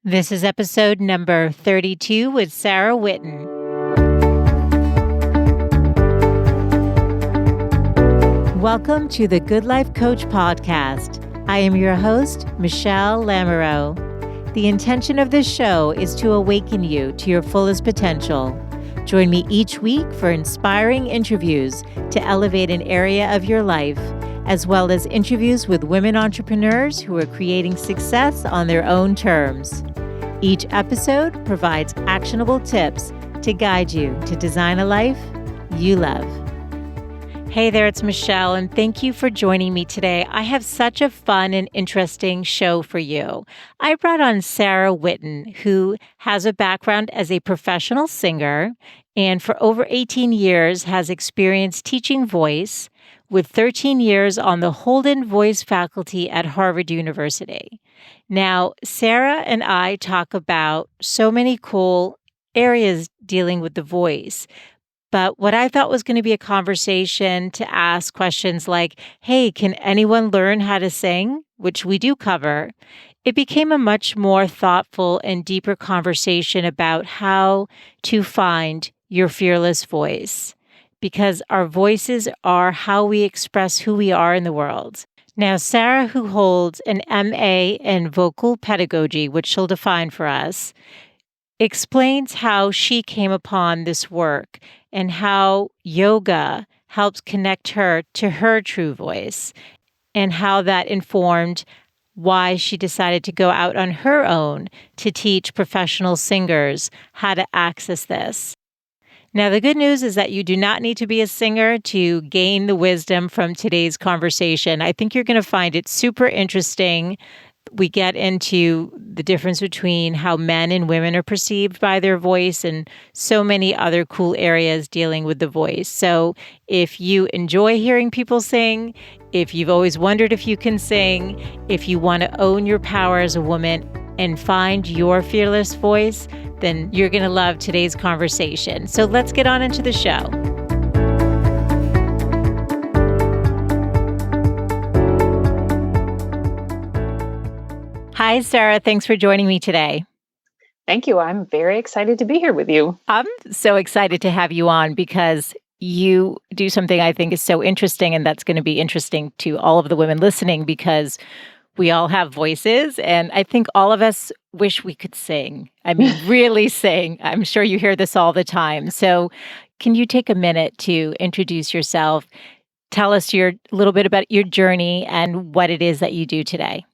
This is episode number 32 with Sarah Whitten. Welcome to the Good Life Coach podcast. I am your host, Michelle Lamoureux. The intention of this show is to awaken you to your fullest potential. Join me each week for inspiring interviews to elevate an area of your life, as well as interviews with women entrepreneurs who are creating success on their own terms. Each episode provides actionable tips to guide you to design a life you love. Hey there, it's Michelle, and thank you for joining me today. I have such a fun and interesting show for you. I brought on Sarah Whitten, who has a background as a professional singer and for over 18 years has experience teaching voice, with 13 years on the Holden Voice faculty at Harvard University. Now, Sarah and I talk about so many cool areas dealing with the voice. But what I thought was going to be a conversation to ask questions like, hey, can anyone learn how to sing? Which we do cover. It became a much more thoughtful and deeper conversation about how to find your fearless voice, because our voices are how we express who we are in the world. Now, Sarah, who holds an MA in vocal pedagogy, which she'll define for us, explains how she came upon this work and how yoga helps connect her to her true voice, and how that informed why she decided to go out on her own to teach professional singers how to access this. Now, the good news is that you do not need to be a singer to gain the wisdom from today's conversation. I think you're going to find it super interesting. We get into the difference between how men and women are perceived by their voice and so many other cool areas dealing with the voice. So if you enjoy hearing people sing, if you've always wondered if you can sing, if you want to own your power as a woman and find your fearless voice, then you're going to love today's conversation. So let's get on into the show. Hi, Sarah. Thanks for joining me today. Thank you. I'm very excited to be here with you. I'm so excited to have you on because you do something I think is so interesting, and that's going to be interesting to all of the women listening because we all have voices, and I think all of us wish we could sing. I mean, really sing. I'm sure you hear this all the time. So can you take a minute to introduce yourself? Tell us a little bit about your journey and what it is that you do today.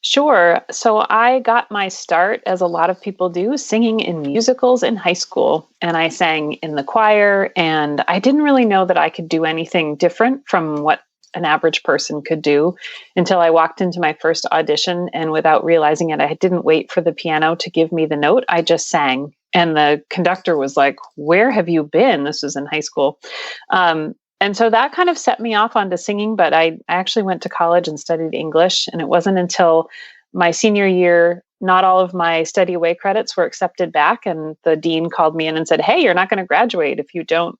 Sure. So I got my start, as a lot of people do, singing in musicals in high school. And I sang in the choir, and I didn't really know that I could do anything different from what an average person could do until I walked into my first audition. And without realizing it, I didn't wait for the piano to give me the note. I just sang. And the conductor was like, "Where have you been?" This was in high school. And so that kind of set me off onto singing, but I actually went to college and studied English. And it wasn't until my senior year, not all of my study away credits were accepted back. And the dean called me in and said, "Hey, you're not going to graduate if you don't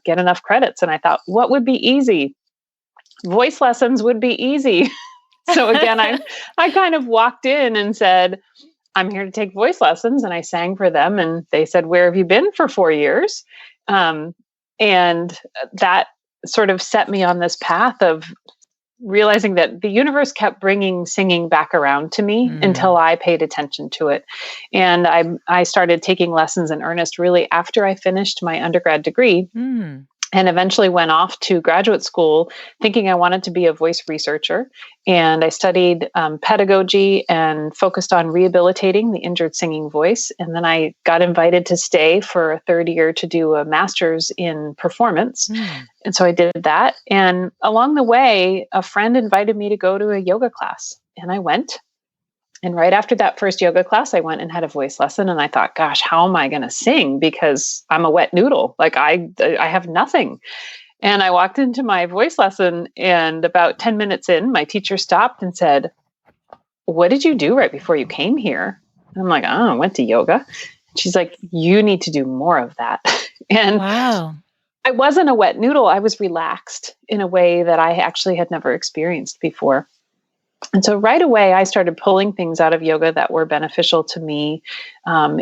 get enough credits." And I thought, what would be easy? Voice lessons would be easy. So again, I kind of walked in and said, "I'm here to take voice lessons." And I sang for them. And they said, "Where have you been for 4 years?" And that sort of set me on this path of realizing that the universe kept bringing singing back around to me until I paid attention to it. And I started taking lessons in earnest really after I finished my undergrad degree. And eventually went off to graduate school thinking I wanted to be a voice researcher. And I studied pedagogy and focused on rehabilitating the injured singing voice. And then I got invited to stay for a third year to do a master's in performance. And so I did that. And along the way, a friend invited me to go to a yoga class. And I went. And right after that first yoga class, I went and had a voice lesson. And I thought, gosh, how am I going to sing? Because I'm a wet noodle. Like I have nothing. And I walked into my voice lesson, and about 10 minutes in, my teacher stopped and said, "What did you do right before you came here?" And I'm like, "Oh, I went to yoga." She's like, "You need to do more of that." And wow. I wasn't a wet noodle. I was relaxed in a way that I actually had never experienced before. And so right away, I started pulling things out of yoga that were beneficial to me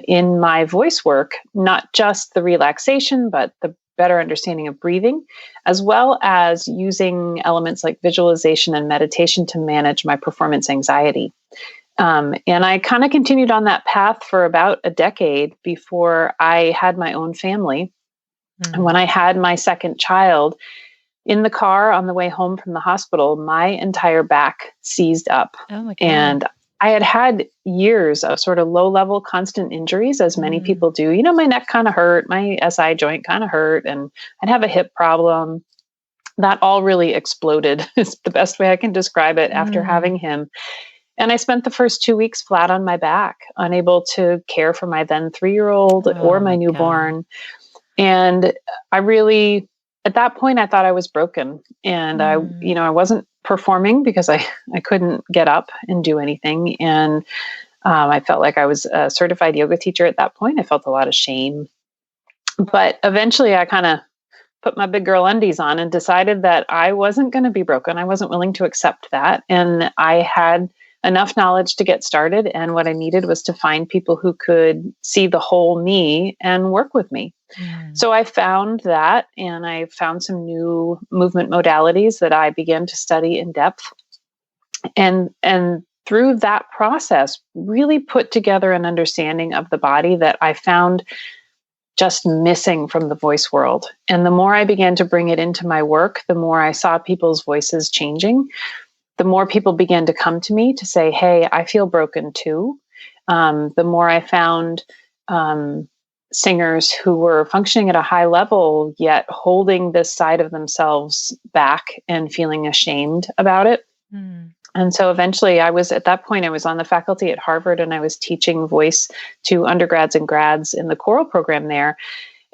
in my voice work, not just the relaxation, but the better understanding of breathing, as well as using elements like visualization and meditation to manage my performance anxiety. And I kind of continued on that path for about a decade before I had my own family. And when I had my second child, in the car on the way home from the hospital, my entire back seized up. Oh my God. And I had had years of sort of low level constant injuries, as many Mm. people do. My neck kind of hurt, my SI joint kind of hurt, and I'd have a hip problem. That all really exploded, is the best way I can describe it, after Mm. having him. And I spent the first 2 weeks flat on my back, unable to care for my then 3-year old or Oh my my God. newborn. And I really, at that point, I thought I was broken, and Mm. I wasn't performing because I couldn't get up and do anything. And I felt like I was a certified yoga teacher at that point. I felt a lot of shame, but eventually I kind of put my big girl undies on and decided that I wasn't going to be broken. I wasn't willing to accept that. And I had enough knowledge to get started. And what I needed was to find people who could see the whole me and work with me. Mm. So I found that, and I found some new movement modalities that I began to study in depth. And through that process, really put together an understanding of the body that I found just missing from the voice world. And the more I began to bring it into my work, the more I saw people's voices changing. The more people began to come to me to say, "Hey, I feel broken too." The more I found singers who were functioning at a high level, yet holding this side of themselves back and feeling ashamed about it. Mm. And so eventually at that point, I was on the faculty at Harvard, and I was teaching voice to undergrads and grads in the choral program there.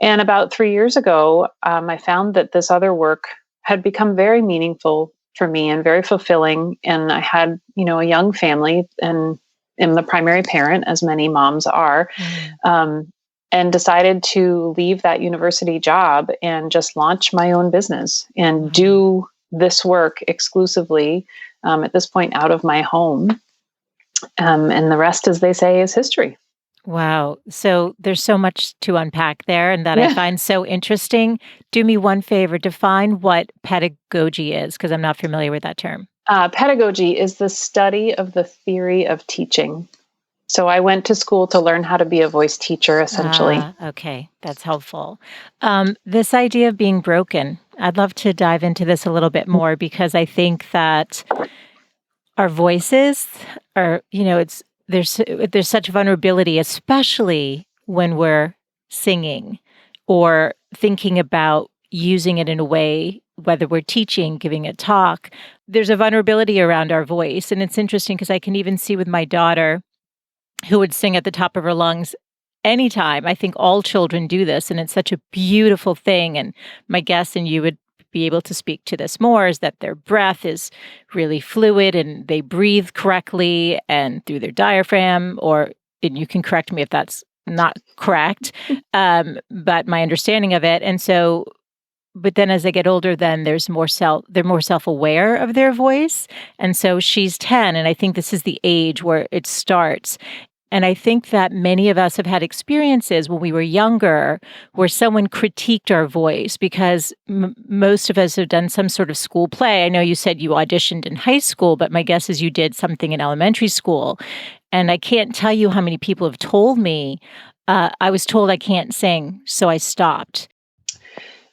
And about 3 years ago, I found that this other work had become very meaningful for me and very fulfilling. And I had, a young family, and am the primary parent, as many moms are, Mm. um, and decided to leave that university job and just launch my own business and Wow. do this work exclusively, at this point, out of my home. And the rest, as they say, is history. Wow. So there's so much to unpack there and that I Yeah. find so interesting. Do me one favor, define what pedagogy is, because I'm not familiar with that term. Pedagogy is the study of the theory of teaching. So I went to school to learn how to be a voice teacher, essentially. Ah, okay. That's helpful. This idea of being broken, I'd love to dive into this a little bit more because I think that our voices are, there's such vulnerability, especially when we're singing or thinking about using it in a way, whether we're teaching, giving a talk. There's a vulnerability around our voice. And it's interesting because I can even see with my daughter who would sing at the top of her lungs anytime. I think all children do this, and it's such a beautiful thing. And my guess, and you would be able to speak to this more, is that their breath is really fluid and they breathe correctly and through their diaphragm, and you can correct me if that's not correct, but my understanding of it. And so, but then as they get older, then they're more self-aware of their voice. And so she's 10, and I think this is the age where it starts. And I think that many of us have had experiences when we were younger where someone critiqued our voice because most of us have done some sort of school play. I know you said you auditioned in high school, but my guess is you did something in elementary school. And I can't tell you how many people have told me, I was told I can't sing, so I stopped.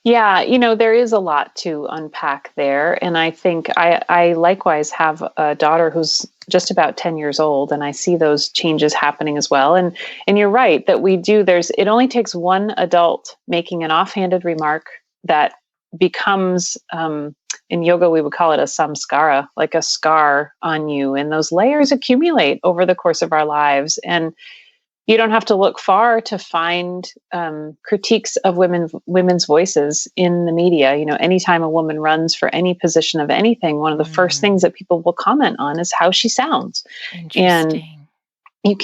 Yeah, there is a lot to unpack there. And I think I likewise have a daughter who's just about 10 years old, and I see those changes happening as well. And you're right that it only takes one adult making an offhanded remark that becomes, in yoga, we would call it a samskara, like a scar on you. And those layers accumulate over the course of our lives. And you don't have to look far to find critiques of women's voices in the media. Anytime a woman runs for any position of anything, one of the first things Mm, that people will comment on is how she sounds, and interesting. you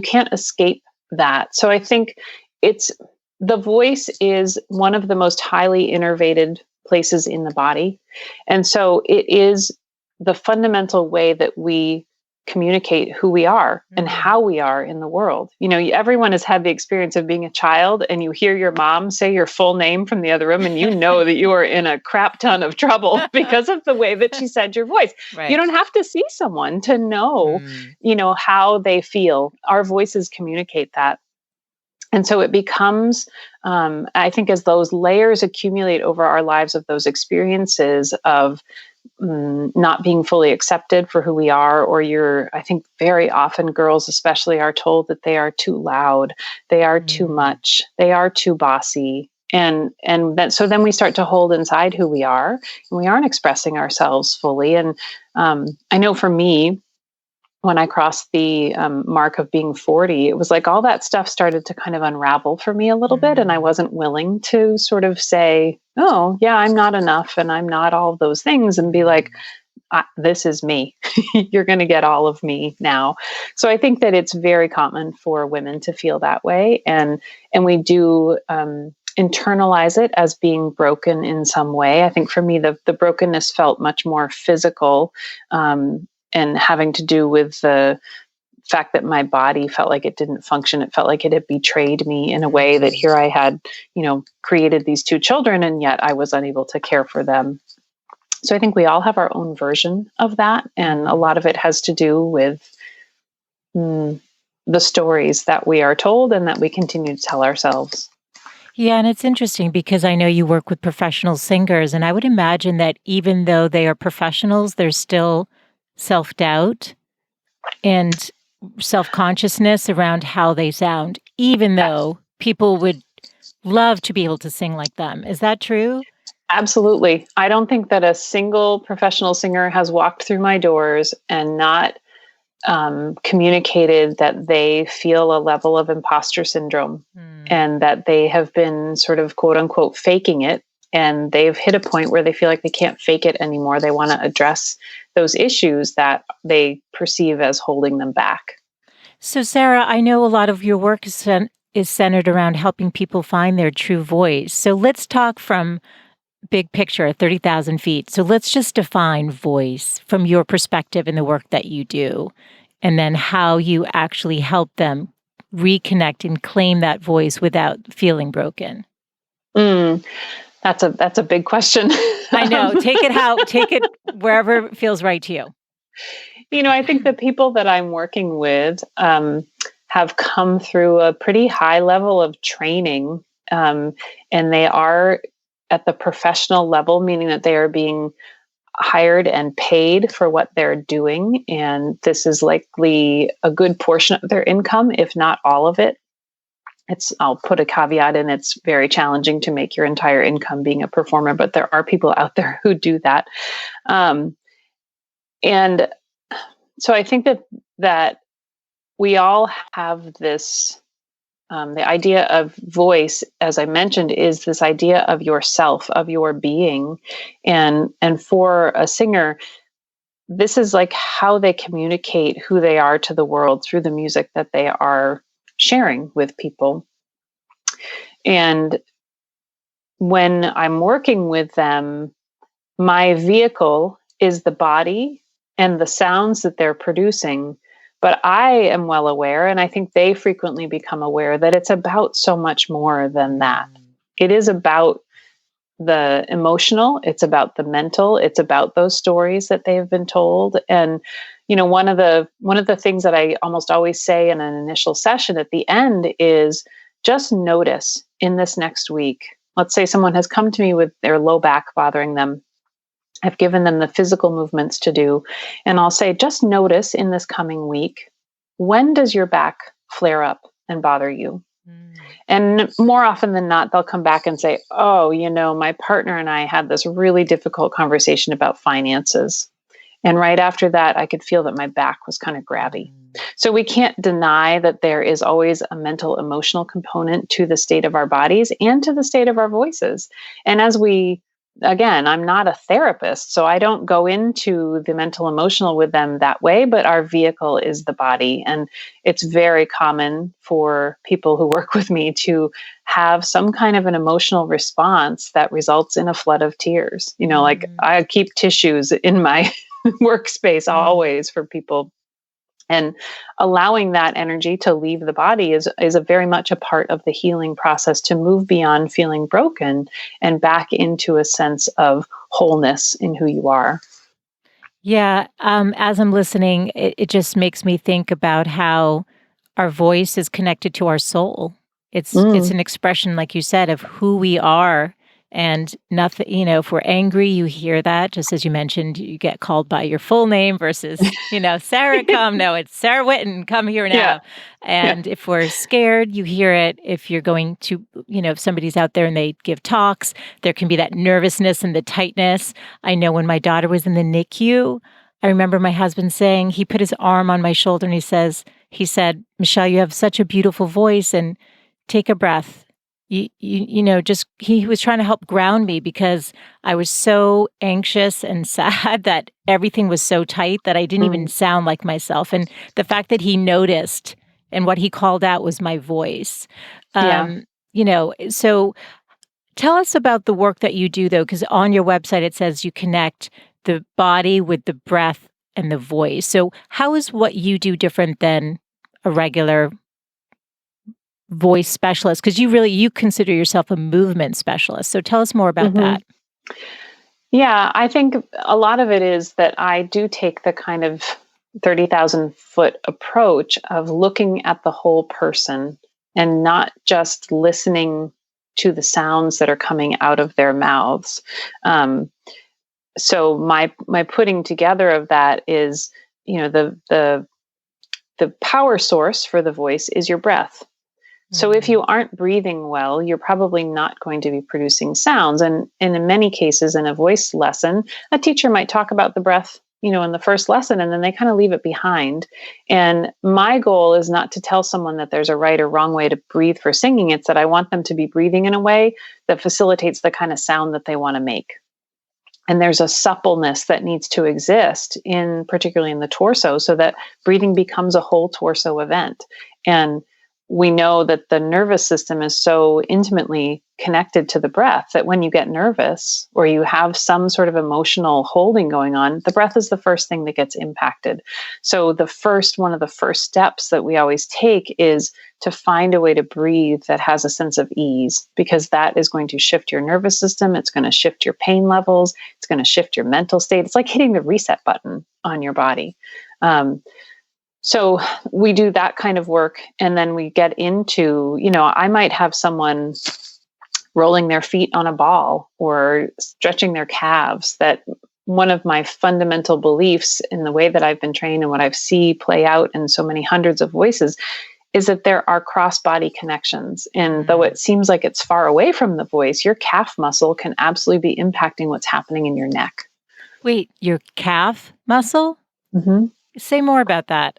can't escape that. So I think it's the voice is one of the most highly innervated places in the body, and so it is the fundamental way that we communicate who we are and how we are in the world. Everyone has had the experience of being a child and you hear your mom say your full name from the other room and you know that you are in a crap ton of trouble because of the way that she said your voice. Right. You don't have to see someone to know, how they feel. Our voices communicate that. And so it becomes, I think, as those layers accumulate over our lives of those experiences of not being fully accepted for who we are, or I think very often girls especially are told that they are too loud, they are too much, they are too bossy. So then we start to hold inside who we are, and we aren't expressing ourselves fully. And I know for me, when I crossed the mark of being 40, it was like all that stuff started to kind of unravel for me a little bit. And I wasn't willing to sort of say, oh, yeah, I'm not enough and I'm not all of those things, and be like, this is me. You're going to get all of me now. So I think that it's very common for women to feel that way. And we do internalize it as being broken in some way. I think for me, the brokenness felt much more physical, and having to do with the fact that my body felt like it didn't function. It felt like it had betrayed me in a way that here I had, created these 2 children, and yet I was unable to care for them. So I think we all have our own version of that. And a lot of it has to do with the stories that we are told and that we continue to tell ourselves. Yeah, and it's interesting because I know you work with professional singers, and I would imagine that even though they are professionals, there's still self-doubt and self-consciousness around how they sound, even though people would love to be able to sing like them. Is that true? Absolutely. I don't think that a single professional singer has walked through my doors and not communicated that they feel a level of imposter syndrome, and that they have been sort of quote unquote faking it. And they've hit a point where they feel like they can't fake it anymore. They want to address those issues that they perceive as holding them back. So, Sarah, I know a lot of your work is centered around helping people find their true voice. So let's talk from big picture, 30,000 feet. So let's just define voice from your perspective in the work that you do, and then how you actually help them reconnect and claim that voice without feeling broken. That's a big question. I know. Take it wherever it feels right to you. I think the people that I'm working with have come through a pretty high level of training, and they are at the professional level, meaning that they are being hired and paid for what they're doing. And this is likely a good portion of their income, if not all of it. I'll put a caveat in, it's very challenging to make your entire income being a performer, but there are people out there who do that. And so I think that we all have this, the idea of voice, as I mentioned, is this idea of yourself, of your being. And for a singer, this is like how they communicate who they are to the world through the music that they are sharing with people. And when I'm working with them, my vehicle is the body and the sounds that they're producing. But I am well aware, and I think they frequently become aware, that it's about so much more than that. It is about the emotional, it's about the mental, it's about those stories that they've been told. And one of the things that I almost always say in an initial session at the end is just notice in this next week. Let's say someone has come to me with their low back bothering them. I've given them the physical movements to do. And I'll say, just notice in this coming week, when does your back flare up and bother you? And more often than not, they'll come back and say, oh, my partner and I had this really difficult conversation about finances. And right after that, I could feel that my back was kind of grabby. So we can't deny that there is always a mental, emotional component to the state of our bodies and to the state of our voices. And again, I'm not a therapist, so I don't go into the mental, emotional with them that way, but our vehicle is the body. And it's very common for people who work with me to have some kind of an emotional response that results in a flood of tears. Like I keep tissues in my workspace Mm. always for people. And allowing that energy to leave the body is a very much a part of the healing process to move beyond feeling broken and back into a sense of wholeness in who you are. Yeah, as I'm listening, it just makes me think about how our voice is connected to our soul. It's Mm. an expression, like you said, of who we are, and nothing. If we're angry, you hear that. Just as you mentioned, you get called by your full name versus, Sarah, come. No, it's Sarah Whitten. Come here Yeah. now. Yeah. And if we're scared, you hear it. If you're going to, if somebody's out there and they give talks, there can be that nervousness and the tightness. I know when my daughter was in the NICU, I remember my husband saying, he put his arm on my shoulder and he said, Michelle, you have such a beautiful voice, and take a breath. Just he was trying to help ground me because I was so anxious and sad that everything was so tight that I didn't even Mm. sound like myself. And the fact that he noticed and what he called out was my voice. Yeah. So tell us about the work that you do, though, because on your website it says you connect the body with the breath and the voice. So, how is what you do different than a regular voice specialist? Because you consider yourself a movement specialist. So, tell us more about Hmm. that. Yeah, I think a lot of it is that I do take the kind of 30,000-foot approach of looking at the whole person and not just listening to the sounds that are coming out of their mouths. Um, so my putting together of that is, the power source for the voice is your breath. So if Mm. you aren't breathing well, you're probably not going to be producing sounds. And in many cases, in a voice lesson, a teacher might talk about the breath, in the first lesson, and then they kind of leave it behind. And my goal is not to tell someone that there's a right or wrong way to breathe for singing. It's that I want them to be breathing in a way that facilitates the kind of sound that they want to make. And there's a suppleness that needs to exist particularly in the torso, so that breathing becomes a whole torso event. And we know that the nervous system is so intimately connected to the breath that when you get nervous or you have some sort of emotional holding going on, the breath is the first thing that gets impacted. So one of the first steps that we always take is to find a way to breathe that has a sense of ease, because that is going to shift your nervous system. It's going to shift your pain levels. It's going to shift your mental state. It's like hitting the reset button on your body. So we do that kind of work. And then we get into, I might have someone rolling their feet on a ball or stretching their calves. That one of my fundamental beliefs in the way that I've been trained and what I've seen play out in so many hundreds of voices is that there are cross-body connections. And though Mm. it seems like it's far away from the voice, your calf muscle can absolutely be impacting what's happening in your neck. Wait, your calf muscle? Mm-hmm. Say more about that.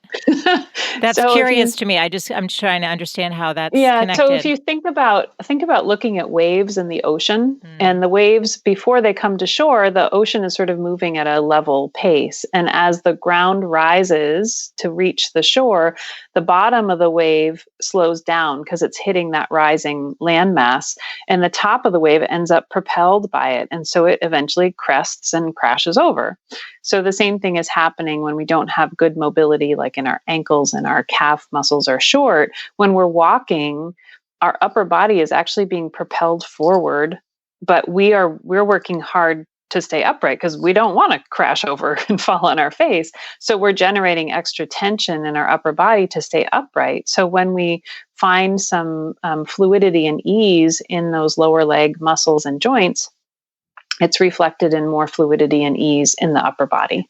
That's So if curious you to me. I'm trying to understand how that's Yeah, so if connected. you think about looking at waves in the ocean, Mm. and the waves before they come to shore, the ocean is sort of moving at a level pace, and as the ground rises to reach the shore, the bottom of the wave slows down because it's hitting that rising landmass, and the top of the wave ends up propelled by it, and so it eventually crests and crashes over. So the same thing is happening when we don't have good mobility, like in our ankles and our calf muscles are short. When we're walking, our upper body is actually being propelled forward, but we're working hard to stay upright because we don't want to crash over and fall on our face. So we're generating extra tension in our upper body to stay upright. So when we find some fluidity and ease in those lower leg muscles and joints, it's reflected in more fluidity and ease in the upper body.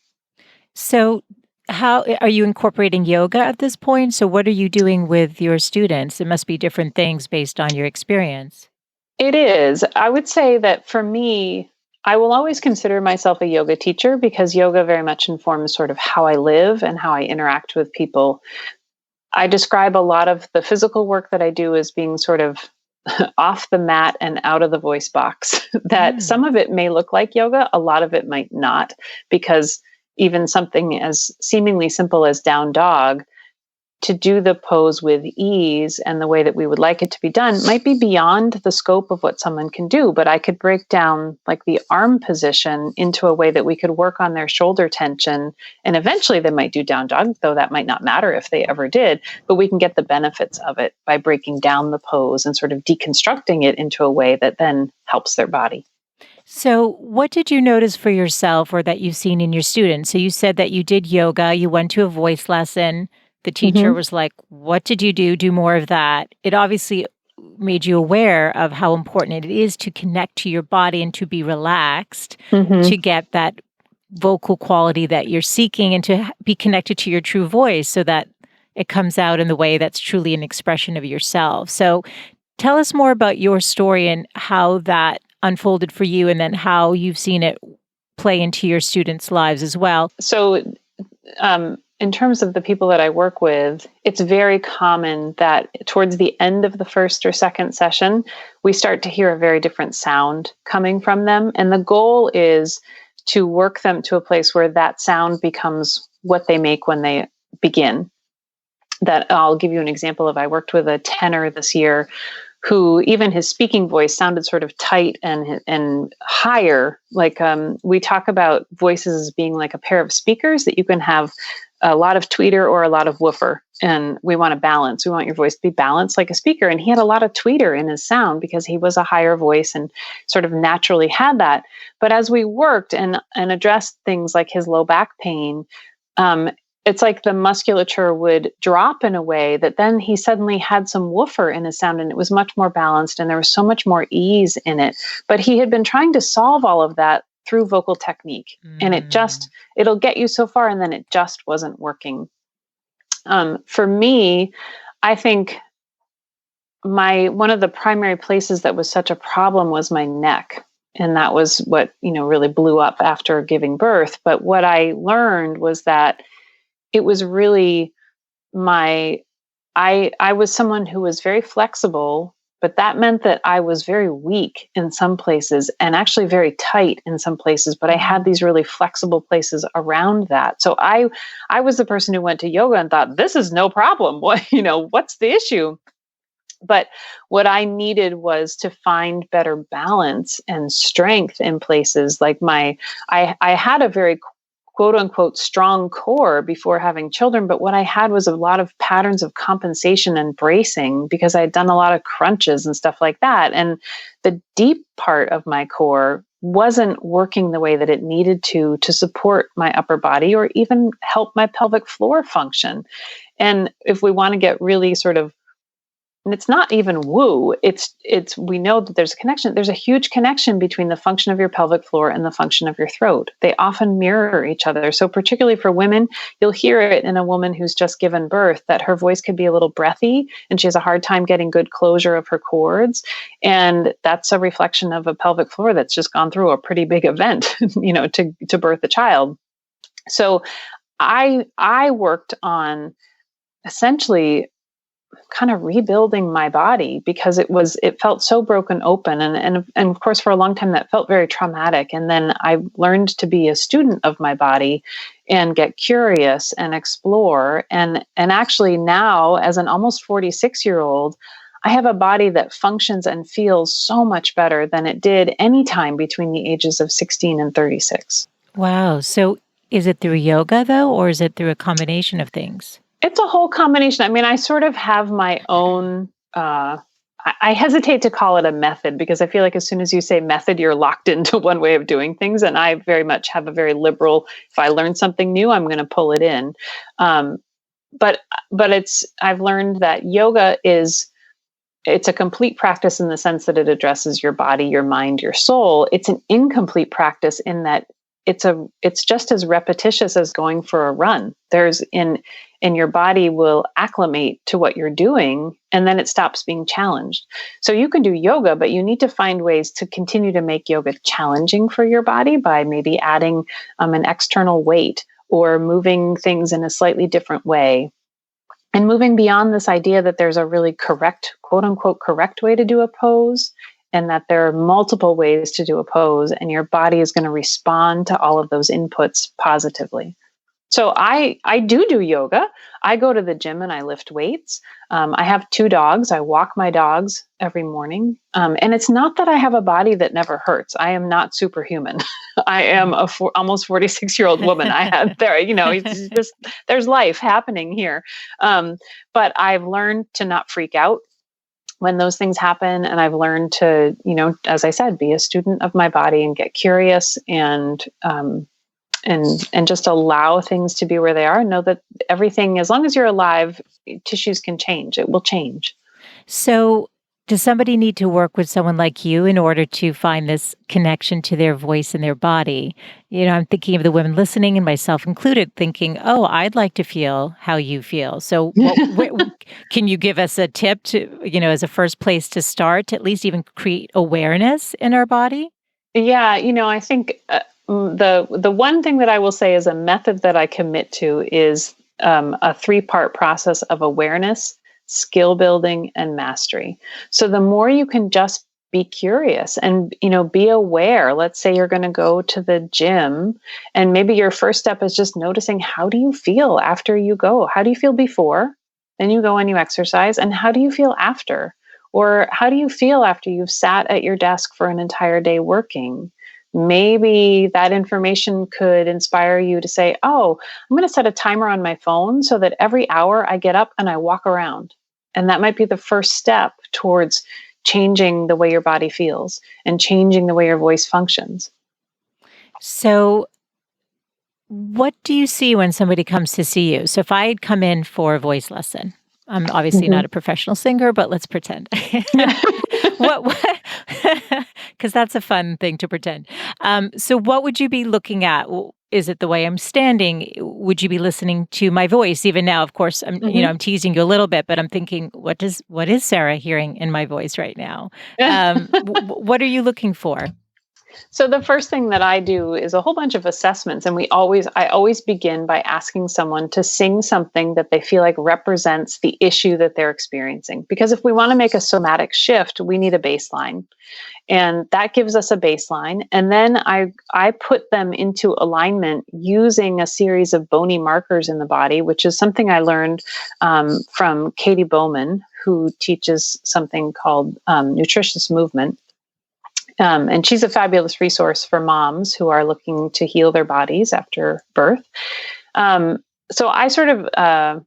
So, how are you incorporating yoga at this point? So, what are you doing with your students? It must be different things based on your experience. It is. I would say that for me, I will always consider myself a yoga teacher because yoga very much informs sort of how I live and how I interact with people. I describe a lot of the physical work that I do as being sort of off the mat and out of the voice box. That Mm. some of it may look like yoga, a lot of it might not, because even something as seemingly simple as down dog, to do the pose with ease and the way that we would like it to be done might be beyond the scope of what someone can do. But I could break down like the arm position into a way that we could work on their shoulder tension. And eventually they might do down dog, though that might not matter if they ever did. But we can get the benefits of it by breaking down the pose and sort of deconstructing it into a way that then helps their body. So, what did you notice for yourself or that you've seen in your students? So, you said that you did yoga, you went to a voice lesson. The teacher Mm-hmm. was like, "What did you do? Do more of that." It obviously made you aware of how important it is to connect to your body and to be relaxed Mm-hmm. to get that vocal quality that you're seeking and to be connected to your true voice so that it comes out in the way that's truly an expression of yourself. So, tell us more about your story and how that unfolded for you, and then how you've seen it play into your students' lives as well. So, in terms of the people that I work with, it's very common that towards the end of the first or second session, we start to hear a very different sound coming from them. And the goal is to work them to a place where that sound becomes what they make when they begin. That I'll give you an example of. I worked with a tenor this year who even his speaking voice sounded sort of tight and higher. Like we talk about voices as being like a pair of speakers that you can have a lot of tweeter or a lot of woofer. And we want to balance. We want your voice to be balanced like a speaker. And he had a lot of tweeter in his sound because he was a higher voice and sort of naturally had that. But as we worked and addressed things like his low back pain, it's like the musculature would drop in a way that then he suddenly had some woofer in his sound and it was much more balanced and there was so much more ease in it. But he had been trying to solve all of that through vocal technique. And it'll get you so far and then it just wasn't working. For me, I think one of the primary places that was such a problem was my neck. And that was what, really blew up after giving birth. But what I learned was that it was really I was someone who was very flexible, but that meant that I was very weak in some places and actually very tight in some places, but I had these really flexible places around that. So I was the person who went to yoga and thought, this is no problem. What's the issue? But what I needed was to find better balance and strength in places like I had a very quote unquote strong core before having children. But what I had was a lot of patterns of compensation and bracing because I had done a lot of crunches and stuff like that. And the deep part of my core wasn't working the way that it needed to support my upper body or even help my pelvic floor function. And if we want to get really sort of, and it's not even woo, we know that there's a connection. There's a huge connection between the function of your pelvic floor and the function of your throat. They often mirror each other. So particularly for women, you'll hear it in a woman who's just given birth that her voice could be a little breathy and she has a hard time getting good closure of her cords. And that's a reflection of a pelvic floor that's just gone through a pretty big event, to birth a child. So I worked on essentially kind of rebuilding my body because it felt so broken open. And of course, for a long time that felt very traumatic. And then I learned to be a student of my body and get curious and explore. And actually now, as an almost 46-year-old, I have a body that functions and feels so much better than it did any time between the ages of 16 and 36. Wow. So is it through yoga though, or is it through a combination of things? It's a whole combination. I mean, I sort of have my own, I hesitate to call it a method because I feel like as soon as you say method, you're locked into one way of doing things. And I very much have a very liberal, if I learn something new, I'm going to pull it in. But I've learned that yoga it's a complete practice in the sense that it addresses your body, your mind, your soul. It's an incomplete practice in that it's just as repetitious as going for a run. And your body will acclimate to what you're doing, and then it stops being challenged. So you can do yoga, but you need to find ways to continue to make yoga challenging for your body by maybe adding an external weight or moving things in a slightly different way. And moving beyond this idea that there's a really correct, quote unquote, correct way to do a pose, and that there are multiple ways to do a pose, and your body is going to respond to all of those inputs positively. So I do yoga. I go to the gym and I lift weights. I have 2 dogs. I walk my dogs every morning. And it's not that I have a body that never hurts. I am not superhuman. I am a almost 46-year-old woman. I had there, it's just, there's life happening here. But I've learned to not freak out when those things happen. And I've learned to, as I said, be a student of my body and get curious and just allow things to be where they are and know that everything, as long as you're alive, tissues can change. It will change. So, does somebody need to work with someone like you in order to find this connection to their voice and their body? I'm thinking of the women listening and myself included, thinking, oh, I'd like to feel how you feel. So, can you give us a tip to, as a first place to start, to at least even create awareness in our body? Yeah, I think the one thing that I will say is a method that I commit to is a 3-part process of awareness, skill building, and mastery. So the more you can just be curious and be aware. Let's say you're going to go to the gym, and maybe your first step is just noticing, how do you feel after you go? How do you feel before? Then you go and you exercise, and how do you feel after? Or how do you feel after you've sat at your desk for an entire day working? Maybe that information could inspire you to say, oh, I'm going to set a timer on my phone so that every hour I get up and I walk around. And that might be the first step towards changing the way your body feels and changing the way your voice functions. So, what do you see when somebody comes to see you? So, if I had come in for a voice lesson, I'm obviously not a professional singer, but let's pretend. What? Because that's a fun thing to pretend. So, what would you be looking at? Is it the way I'm standing? Would you be listening to my voice? Even now, of course, I'm teasing you a little bit, but I'm thinking, what is Sarah hearing in my voice right now? What are you looking for? So the first thing that I do is a whole bunch of assessments, and I always begin by asking someone to sing something that they feel like represents the issue that they're experiencing. Because if we want to make a somatic shift, we need a baseline. And that gives us a baseline. And then I put them into alignment using a series of bony markers in the body, which is something I learned from Katie Bowman, who teaches something called nutritious movement. And she's a fabulous resource for moms who are looking to heal their bodies after birth. So I sort of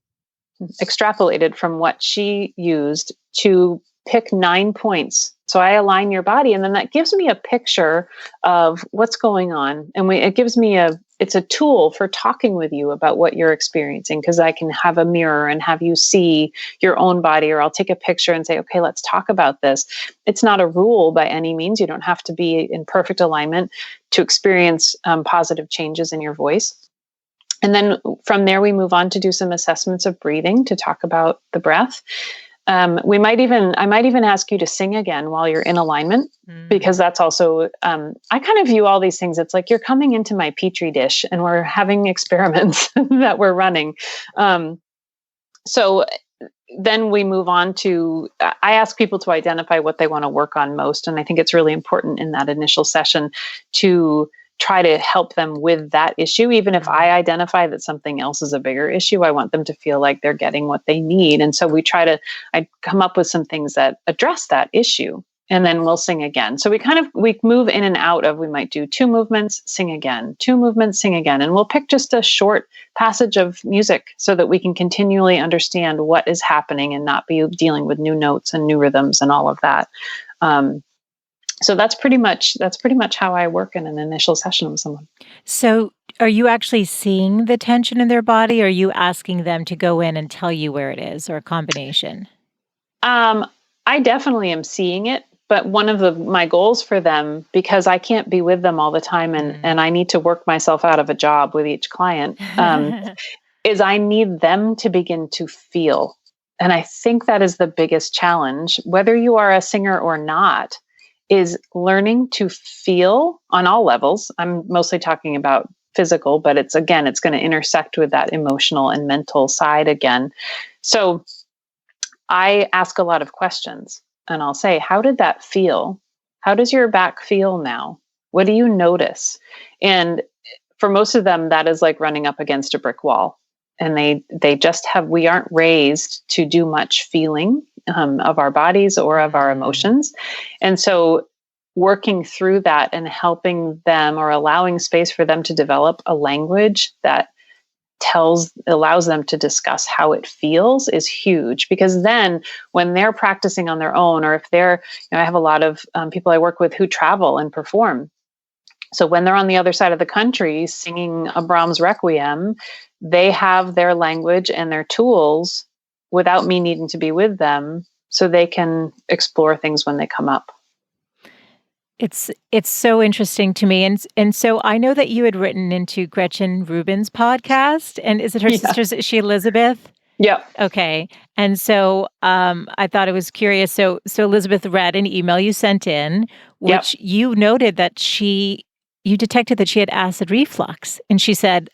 extrapolated from what she used to pick 9 points. So I align your body, and then that gives me a picture of what's going on. And it gives me it's a tool for talking with you about what you're experiencing, because I can have a mirror and have you see your own body, or I'll take a picture and say, okay, let's talk about this. It's not a rule by any means. You don't have to be in perfect alignment to experience positive changes in your voice. And then from there, we move on to do some assessments of breathing to talk about the breath. I might even ask you to sing again while you're in alignment, because that's also, I kind of view all these things. It's like you're coming into my petri dish and we're having experiments that we're running. So then we move on to, I ask people to identify what they want to work on most. And I think it's really important in that initial session to try to help them with that issue. Even if I identify that something else is a bigger issue, I want them to feel like they're getting what they need. And so I come up with some things that address that issue, and then we'll sing again. So we move in and out of, we might do 2 movements, sing again, 2 movements, sing again. And we'll pick just a short passage of music so that we can continually understand what is happening and not be dealing with new notes and new rhythms and all of that. So that's pretty much how I work in an initial session with someone. So are you actually seeing the tension in their body, or are you asking them to go in and tell you where it is, or a combination? I definitely am seeing it, but one of my goals for them, because I can't be with them all the time and I need to work myself out of a job with each client, is I need them to begin to feel. And I think that is the biggest challenge, whether you are a singer or not, is learning to feel on all levels. I'm mostly talking about physical, but it's going to intersect with that emotional and mental side again. So I ask a lot of questions, and I'll say, how did that feel? How does your back feel now? What do you notice? And for most of them, that is like running up against a brick wall. And we aren't raised to do much feeling of our bodies or of our emotions. And so working through that and helping them or allowing space for them to develop a language that allows them to discuss how it feels is huge, because then when they're practicing on their own, or if I have a lot of people I work with who travel and perform. So when they're on the other side of the country singing a Brahms Requiem, they have their language and their tools without me needing to be with them, so they can explore things when they come up. It's so interesting to me. And so I know that you had written into Gretchen Rubin's podcast. And is it her sister? Is she Elizabeth? Yeah. Okay. And so I thought it was curious. So Elizabeth read an email you sent in, which you noted that you detected that she had acid reflux. And she said,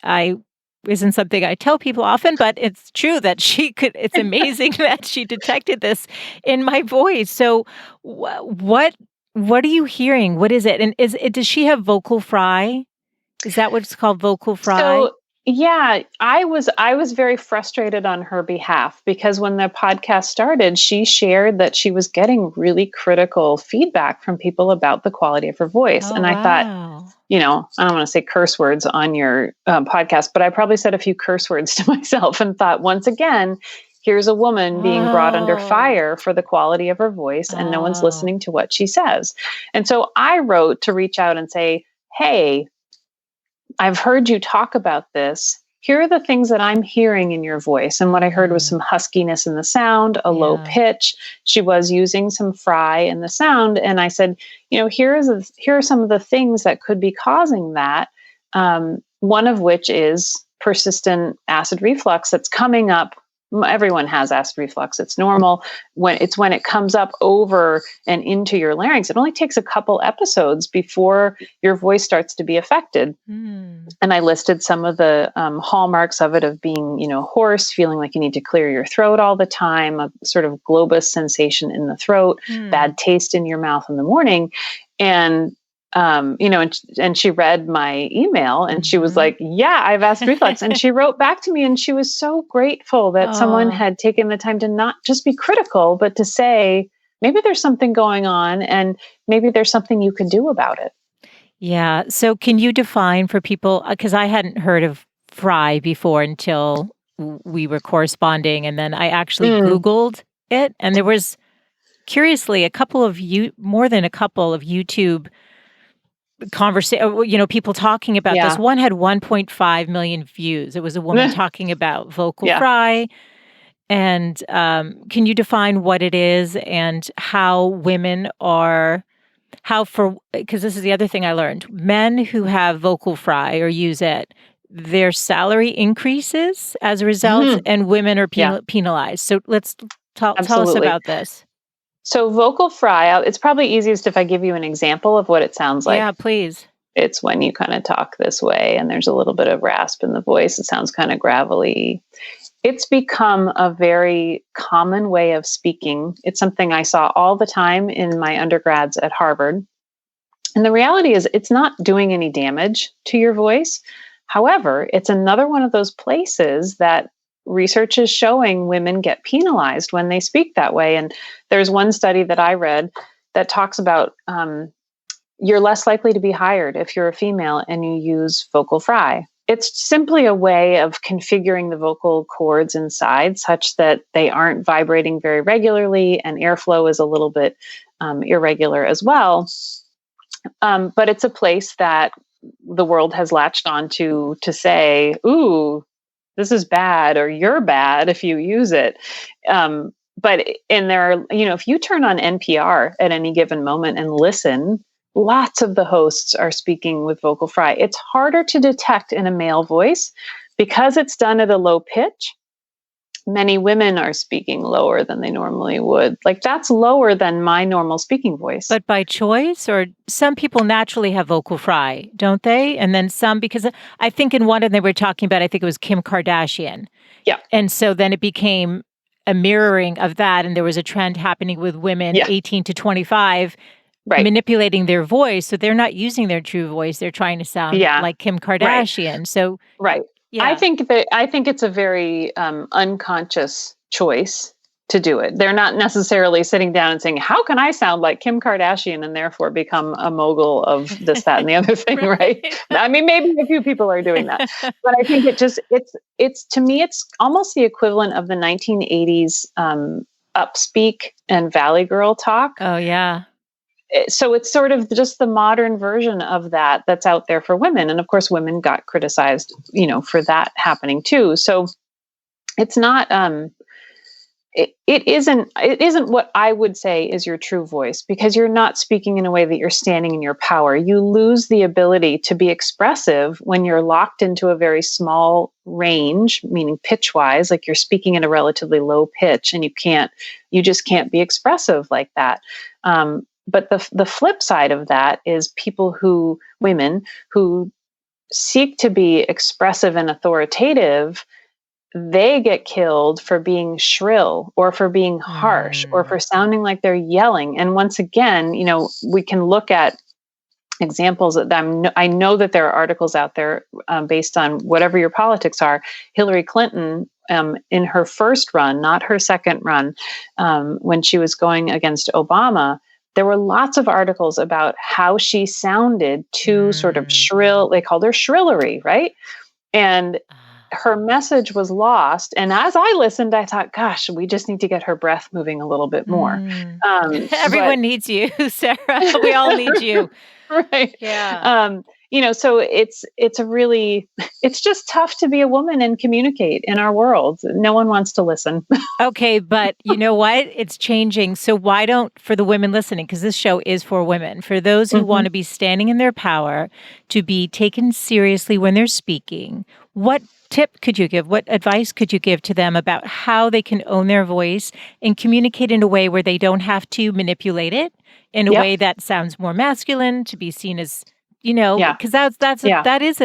isn't something I tell people often, but it's true that it's amazing that she detected this in my voice. So what are you hearing? What is it? And does she have vocal fry? Is that what it's called, vocal fry? So yeah, I was very frustrated on her behalf, because when the podcast started, she shared that she was getting really critical feedback from people about the quality of her voice. Oh, and I thought, I don't want to say curse words on your podcast, but I probably said a few curse words to myself and thought, once again, here's a woman being brought under fire for the quality of her voice, and no one's listening to what she says. And so I wrote to reach out and say, hey, I've heard you talk about this. Here are the things that I'm hearing in your voice. And what I heard was some huskiness in the sound, a low pitch. She was using some fry in the sound. And I said, here are some of the things that could be causing that. One of which is persistent acid reflux that's coming up. Everyone has acid reflux. It's normal. When it comes up over and into your larynx. It only takes a couple episodes before your voice starts to be affected. And I listed some of the hallmarks of it, of being, hoarse, feeling like you need to clear your throat all the time, a sort of globus sensation in the throat, bad taste in your mouth in the morning. And and she read my email and she was like, yeah, I have acid reflux. And she wrote back to me and she was so grateful that someone had taken the time to not just be critical, but to say, maybe there's something going on and maybe there's something you can do about it. Yeah. So can you define for people, because I hadn't heard of fry before until we were corresponding. And then I actually Googled it. And there was, curiously, more than a couple of YouTube people talking about this. One had 1.5 million views. It was a woman talking about vocal fry. And can you define what it is and how women because this is the other thing I learned. Men who have vocal fry or use it, their salary increases as a result, and women are penalized. So let's tell us about this. So vocal fry, it's probably easiest if I give you an example of what it sounds like. Yeah, please. It's when you kind of talk this way and there's a little bit of rasp in the voice. It sounds kind of gravelly. It's become a very common way of speaking. It's something I saw all the time in my undergrads at Harvard. And the reality is it's not doing any damage to your voice. However, it's another one of those places that research is showing women get penalized when they speak that way. And there's one study that I read that talks about you're less likely to be hired if you're a female and you use vocal fry. It's simply a way of configuring the vocal cords inside such that they aren't vibrating very regularly and airflow is a little bit irregular as well. But it's a place that the world has latched on to say, ooh, this is bad, or you're bad if you use it. If you turn on NPR at any given moment and listen, lots of the hosts are speaking with vocal fry. It's harder to detect in a male voice because it's done at a low pitch. Many women are speaking lower than they normally would. Like that's lower than my normal speaking voice. But by choice, or some people naturally have vocal fry, don't they? And then some, because I think in one of them they were talking about, I think it was Kim Kardashian. Yeah. And so then it became a mirroring of that. And there was a trend happening with women 18 to 25 Right. manipulating their voice. So they're not using their true voice. They're trying to sound Yeah. like Kim Right. Kardashian. So, Right. yeah. I think it's a very unconscious choice to do it. They're not necessarily sitting down and saying, "How can I sound like Kim Kardashian and therefore become a mogul of this, that, and the other thing?" Right? Right. I mean, maybe a few people are doing that, but I think it's to me, it's almost the equivalent of the 1980s upspeak and Valley Girl talk. Oh, yeah. So it's sort of just the modern version of that that's out there for women, and of course women got criticized, for that happening too. So it's not it isn't what I would say is your true voice, because you're not speaking in a way that you're standing in your power. You lose the ability to be expressive when you're locked into a very small range, meaning pitch wise, like you're speaking at a relatively low pitch, and you just can't be expressive like that. But the flip side of that is women who seek to be expressive and authoritative, they get killed for being shrill or for being harsh or Mm. for sounding like they're yelling. And once again, we can look at examples that I know that there are articles out there based on whatever your politics are. Hillary Clinton, in her first run, not her second run, when she was going against Obama, there were lots of articles about how she sounded too sort of Mm. shrill. They called her shrillery, right? And her message was lost. And as I listened, I thought, gosh, we just need to get her breath moving a little bit more. Mm. But Everyone needs you, Sarah. We all need you. right. Yeah. So it's a really, it's just tough to be a woman and communicate in our world. No one wants to listen. Okay, but you know what? It's changing. So why don't, for the women listening, because this show is for women, for those who want Mhm. to be standing in their power, to be taken seriously when they're speaking, what tip could you give? What advice could you give to them about how they can own their voice and communicate in a way where they don't have to manipulate it in a Yep. way that sounds more masculine, to be seen as, Yeah. because Yeah. that is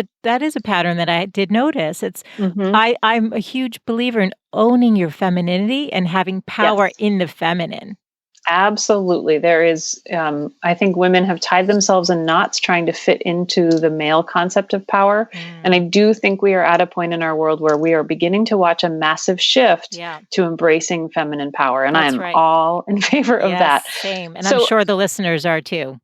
a pattern that I did notice. Hmm. I'm a huge believer in owning your femininity and having power Yes. in the feminine. Absolutely. There is, I think women have tied themselves in knots trying to fit into the male concept of power. And I Mm, do think we are at a point in our world where we are beginning to watch a massive shift yeah, to embracing feminine power. And I that's am right. all in favor of Yes, that. same. And I'm So, sure the listeners are too.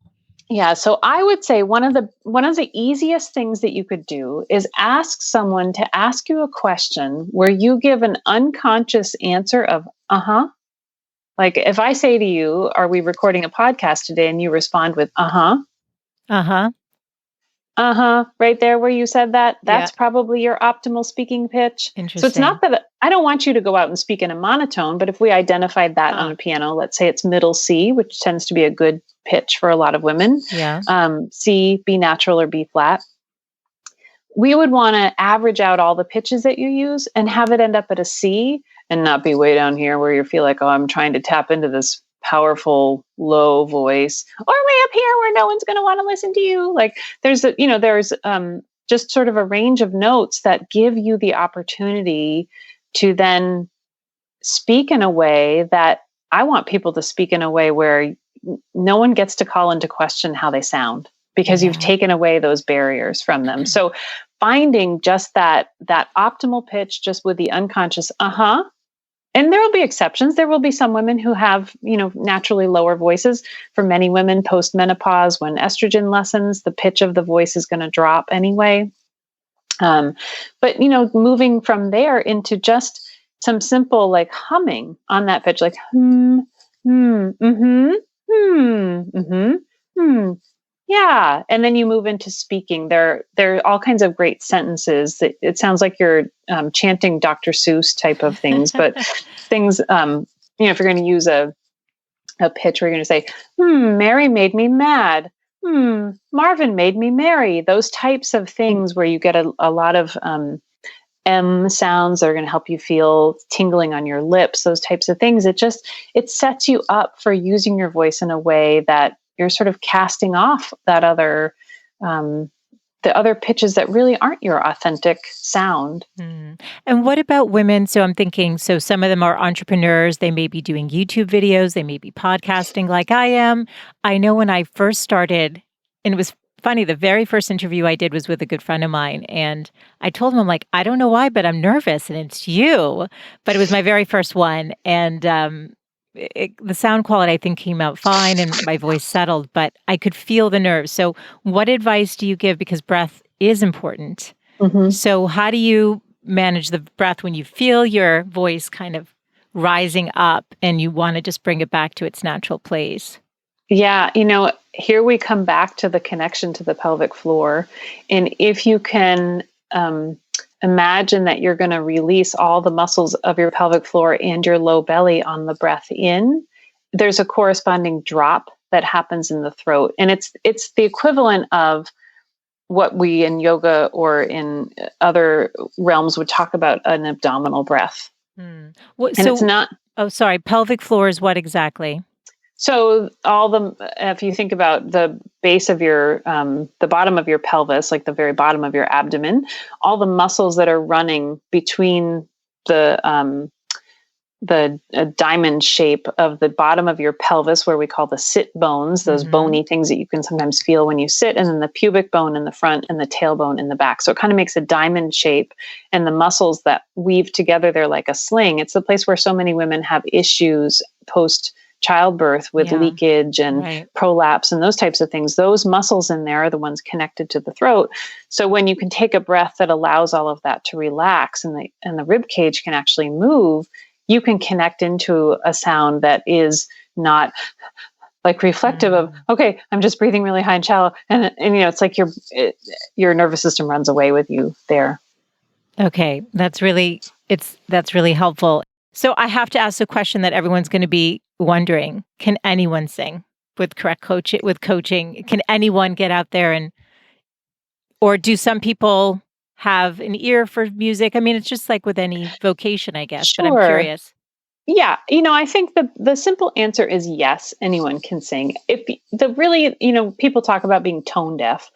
yeah, so I would say one of the easiest things that you could do is ask someone to ask you a question where you give an unconscious answer of uh-huh. Like if I say to you, "Are we recording a podcast today?" and you respond with uh-huh. Uh-huh. Uh-huh, right there where you said that, Yeah. that's probably your optimal speaking pitch. So it's not Interesting. that I don't want you to go out and speak in a monotone, but if we identified that on Huh. a piano, let's say it's middle C, which tends to be a good pitch for a lot of women, Yeah. C, B natural or B flat, we would want to average out all the pitches that you use and have it end up at a C and not be way down here where you feel like, oh, I'm trying to tap into this powerful low voice, or way up here where no one's going to want to listen to you. Like there's just sort of a range of notes that give you the opportunity to then speak in a way that I want people to speak in a way where no one gets to call into question how they sound, because you've Yeah. taken away those barriers from them. So finding just that optimal pitch just with the unconscious uh-huh. And there will be exceptions. There will be some women who have, naturally lower voices. For many women post menopause, when estrogen lessens, the pitch of the voice is going to drop anyway. But moving from there into just some simple like humming on that pitch, like hmm, hmm, yeah. And then you move into speaking. There are all kinds of great sentences that it sounds like you're chanting Dr. Seuss type of things, but things, if you're going to use a pitch where you're going to say, Mary made me mad. Marvin made me merry. Those types of things where you get a lot of M sounds that are going to help you feel tingling on your lips, those types of things. It sets you up for using your voice in a way that you're sort of casting off the other pitches that really aren't your authentic sound. Mm. And what about women? So I'm thinking, so some of them are entrepreneurs. They may be doing YouTube videos. They may be podcasting like I am. I know when I first started, and it was funny, the very first interview I did was with a good friend of mine. And I told him, I'm like, I don't know why, but I'm nervous and it's you. But it was my very first one. And the sound quality, I think, came out fine and my voice settled, but I could feel the nerves. So what advice do you give? Because breath is important. Mm-hmm. So how do you manage the breath when you feel your voice kind of rising up and you want to just bring it back to its natural place? Yeah, here we come back to the connection to the pelvic floor. And if you can imagine that you're going to release all the muscles of your pelvic floor and your low belly on the breath in, there's a corresponding drop that happens in the throat. And it's the equivalent of what we in yoga or in other realms would talk about an abdominal breath. And so it's not. Oh, sorry. Pelvic floor is what exactly? So if you think about the base of your, the bottom of your pelvis, like the very bottom of your abdomen, all the muscles that are running between the diamond shape of the bottom of your pelvis, where we call the sit bones, those bony things that you can sometimes feel when you sit, and then the pubic bone in the front and the tailbone in the back. So it kind of makes a diamond shape, and the muscles that weave together, they're like a sling. It's the place where so many women have issues post childbirth with leakage and prolapse and those types of things. Those muscles in there are the ones connected to the throat. So when you can take a breath that allows all of that to relax and the rib cage can actually move, you can connect into a sound that is not like reflective of, okay, I'm just breathing really high and shallow. And it's like your nervous system runs away with you there. Okay. That's really helpful. So I have to ask a question that everyone's going to be wondering. Can anyone sing with correct coaching? Can anyone get out there or do some people have an ear for music? I mean, it's just like with any vocation, I guess, Sure. But I'm curious. Yeah. I think the simple answer is yes, anyone can sing. People talk about being tone deaf.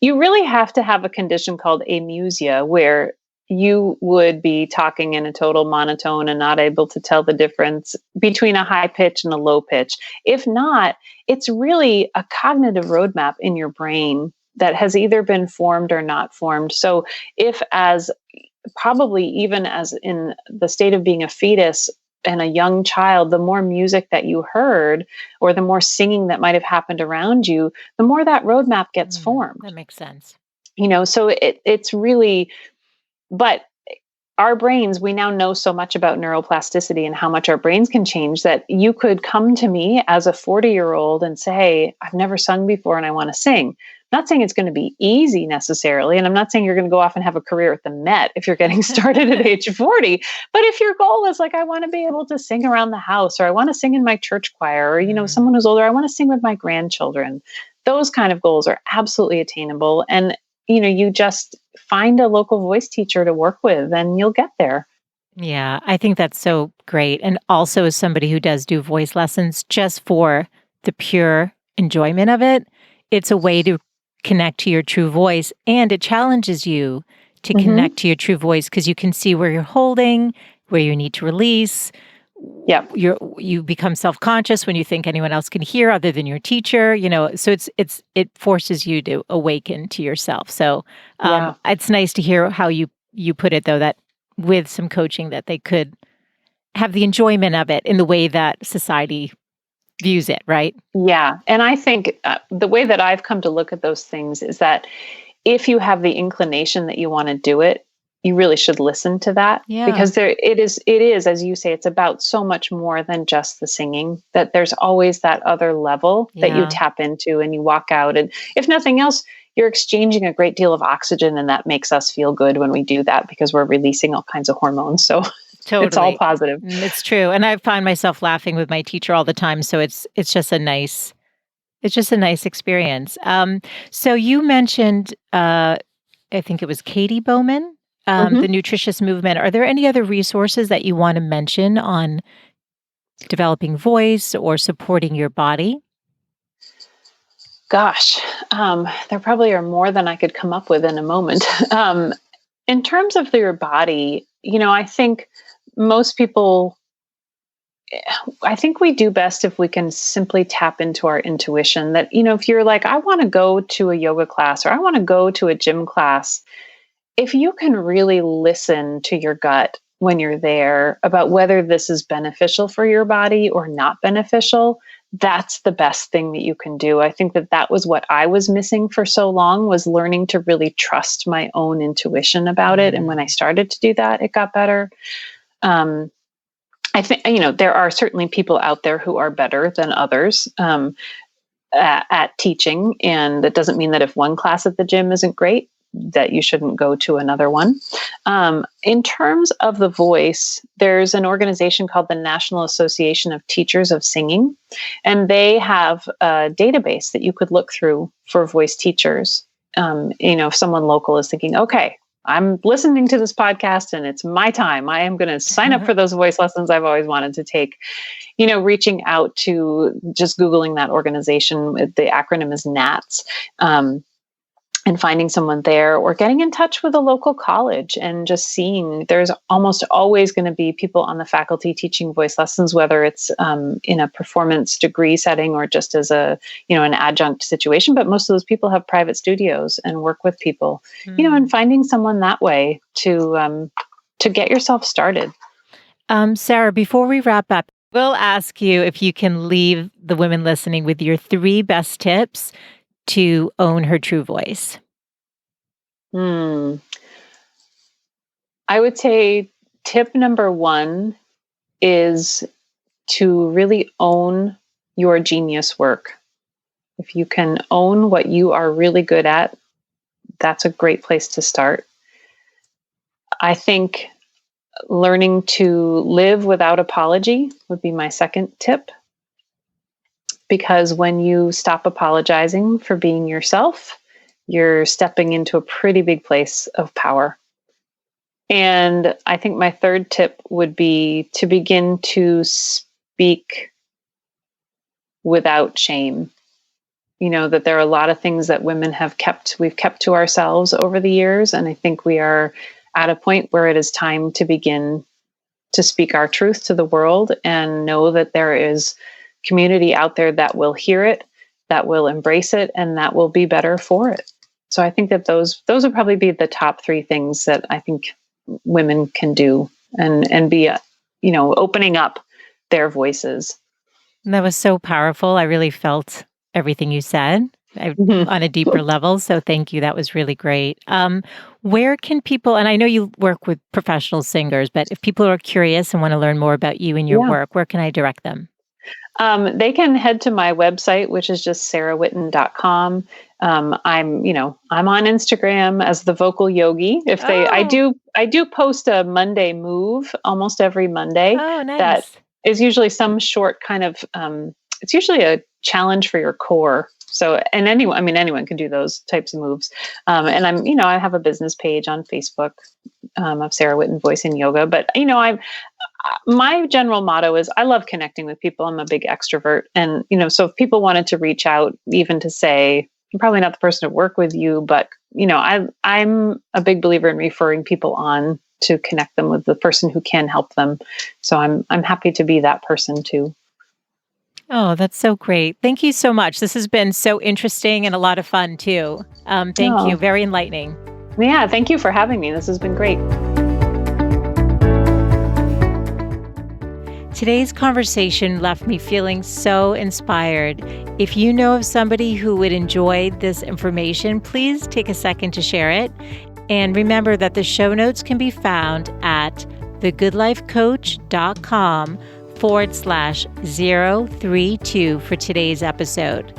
You really have to have a condition called amusia, where you would be talking in a total monotone and not able to tell the difference between a high pitch and a low pitch. If not, it's really a cognitive roadmap in your brain that has either been formed or not formed. So probably even as in the state of being a fetus and a young child, the more music that you heard or the more singing that might have happened around you, the more that roadmap gets formed. That makes sense. So it's really, but our brains, we now know so much about neuroplasticity and how much our brains can change that you could come to me as a 40-year-old and say, I've never sung before and I want to sing. I'm not saying it's going to be easy necessarily. And I'm not saying you're going to go off and have a career at the Met if you're getting started at age 40. But if your goal is like, I want to be able to sing around the house, or I want to sing in my church choir, or, someone who's older, I want to sing with my grandchildren. Those kind of goals are absolutely attainable. And, you just find a local voice teacher to work with and you'll get there. Yeah, I think that's so great. And also as somebody who does do voice lessons just for the pure enjoyment of it, it's a way to connect to your true voice, and it challenges you to connect to your true voice because you can see where you're holding, where you need to release. Yeah, you become self-conscious when you think anyone else can hear other than your teacher. So it forces you to awaken to yourself. So it's nice to hear how you put it, though, that with some coaching that they could have the enjoyment of it in the way that society views it, right? Yeah. And I think the way that I've come to look at those things is that if you have the inclination that you want to do it, you really should listen to that. Yeah. Because it is, as you say, it's about so much more than just the singing, that there's always that other level that you tap into and you walk out. And if nothing else, you're exchanging a great deal of oxygen, and that makes us feel good when we do that because we're releasing all kinds of hormones. So totally. It's all positive. It's true. And I find myself laughing with my teacher all the time. So it's just a nice experience. So you mentioned, I think it was Katie Bowman, the nutritious movement. Are there any other resources that you want to mention on developing voice or supporting your body? Gosh, There probably are more than I could come up with in a moment. In terms of your body, I think most people, I think we do best if we can simply tap into our intuition that, if you're like, I want to go to a yoga class or I want to go to a gym class, if you can really listen to your gut when you're there about whether this is beneficial for your body or not beneficial, that's the best thing that you can do. I think that was what I was missing for so long, was learning to really trust my own intuition about it. And when I started to do that, it got better. I think, there are certainly people out there who are better than others at teaching. And that doesn't mean that if one class at the gym isn't great, that you shouldn't go to another one. In terms of the voice, there's an organization called the National Association of Teachers of Singing, and they have a database that you could look through for voice teachers. If someone local is thinking, okay, I'm listening to this podcast and it's my time, I am going to sign up for those voice lessons I've always wanted to take, reaching out to just Googling that organization, the acronym is NATS, and finding someone there, or getting in touch with a local college and just seeing. There's almost always going to be people on the faculty teaching voice lessons, whether it's in a performance degree setting or just as an adjunct situation. But most of those people have private studios and work with people, and finding someone that way to get yourself started. Sarah, before we wrap up, we'll ask you if you can leave the women listening with your 3 best tips to own her true voice. I would say tip number 1 is to really own your genius work. If you can own what you are really good at, that's a great place to start. I think learning to live without apology would be my second tip. Because when you stop apologizing for being yourself, you're stepping into a pretty big place of power. And I think my third tip would be to begin to speak without shame. That there are a lot of things that women we've kept to ourselves over the years. And I think we are at a point where it is time to begin to speak our truth to the world and know that there is community out there that will hear it, that will embrace it, and that will be better for it. So I think that those would probably be the top 3 things that I think women can do and be, opening up their voices. And that was so powerful. I really felt everything you said on a deeper level. So thank you. That was really great. Where can people, and I know you work with professional singers, but if people are curious and want to learn more about you and your work, where can I direct them? They can head to my website, which is just sarahwhitten.com. I'm on Instagram as the Vocal Yogi. I do post a Monday move almost every Monday. Oh, nice. That is usually some short kind of, it's usually a challenge for your core. So, and anyone can do those types of moves. And I have a business page on Facebook of Sarah Whitten Voice and Yoga. But, my general motto is I love connecting with people. I'm a big extrovert. And, so if people wanted to reach out, even to say, I'm probably not the person to work with you, but, I'm a big believer in referring people on to connect them with the person who can help them. So I'm happy to be that person too. Oh, that's so great. Thank you so much. This has been so interesting and a lot of fun too. Thank you. Very enlightening. Yeah, thank you for having me. This has been great. Today's conversation left me feeling so inspired. If you know of somebody who would enjoy this information, please take a second to share it. And remember that the show notes can be found at thegoodlifecoach.com/032 for today's episode.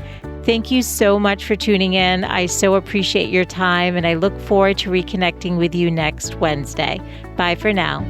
Thank you so much for tuning in. I so appreciate your time, and I look forward to reconnecting with you next Wednesday. Bye for now.